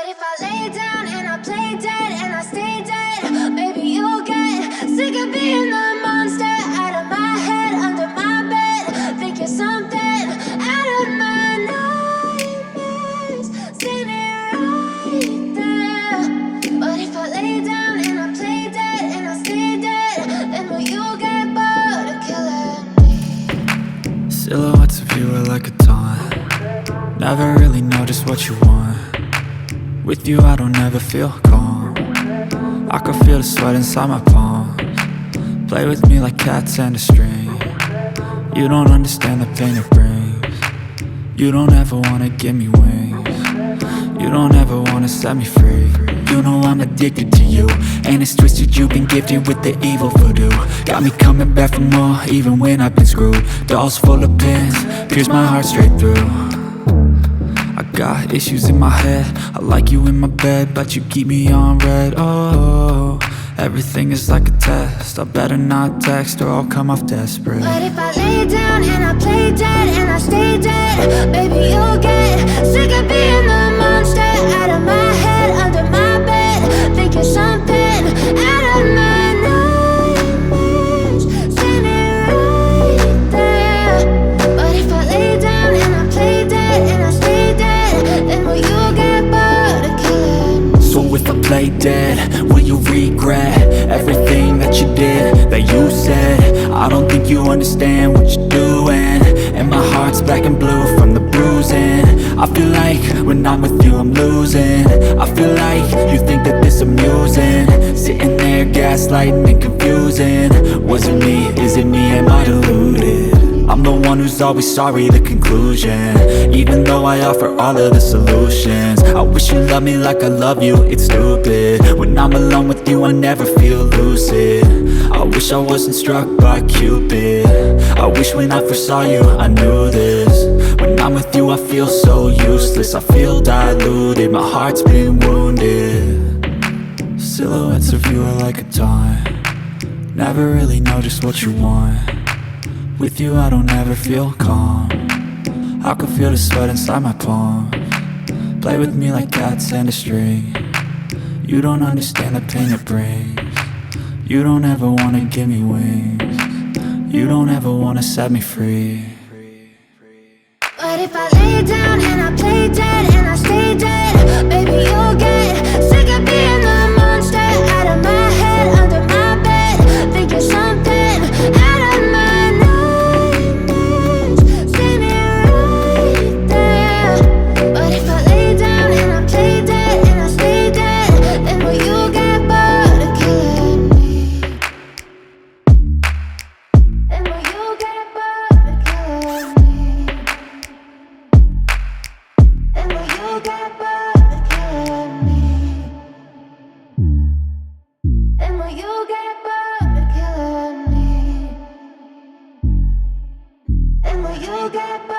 if I lay down and I play dead and I stay dead? Maybe you'll get sick of being the monster out of my head, under my bed. Think you're something out of my nightmares, standing right there. But if I lay down and I play dead and I stay dead, then will you get bored of killing me? Silhouettes of you are like a taunt. Never really know just what you want. With you I don't ever feel calm. I can feel the sweat inside my palms. Play with me like cats and a string. You don't understand the pain it brings. You don't ever wanna give me wings. You don't ever wanna set me free. You know I'm addicted to you, and it's twisted, you've been gifted with the evil voodoo. Got me coming back for more, even when I've been screwed. Dolls full of pins, pierce my heart straight through. I got issues in my head, I like you in my bed, but you keep me on red. Oh, everything is like a test. I better not text or I'll come off desperate. But if I lay down and I play dead and I stay dead, baby you'll get sick of being the monster out of my head, under my bed. Think you're something out of my nightmares, standing right there. But if I lay down and I play dead and I stay dead, then will you get bored of killing me? So if I play dead, will you regret everything that you did, that you said? I don't think you understand what you're doing, and my heart's black and blue from the bruising. I feel like when I'm with you I'm losing. I feel like you think that this amusing, sitting there gaslighting and confusing. Was it me? Is it me? Am I deluded? I'm the one who's always sorry, the conclusion, even though I offer all of the solutions. I wish you loved me like I love you, it's stupid. When I'm alone with you I never feel lucid. I wish I wasn't struck by Cupid. I wish when I first saw you I knew this. When I'm with you I feel so useless, I feel diluted, my heart's been wounded. Silhouettes of you are like a taunt. Never really know just what you want. With you I don't ever feel calm. I can feel the sweat inside my palms. Play with me like cats and a string. You don't understand the pain it brings. You don't ever wanna give me wings. You don't ever wanna set me free. But if I lay down and I play dead and I stay dead, baby you'll get sick of being the monster out of my head, under my bed. Think you're something out of my nightmares, standing right there. But if I lay down and I play dead and I stay dead, then will you get bored of killing me? Then will you get bored of killing me? And will you get bored of killing me? And will you get bored of killing me? And will you get bored?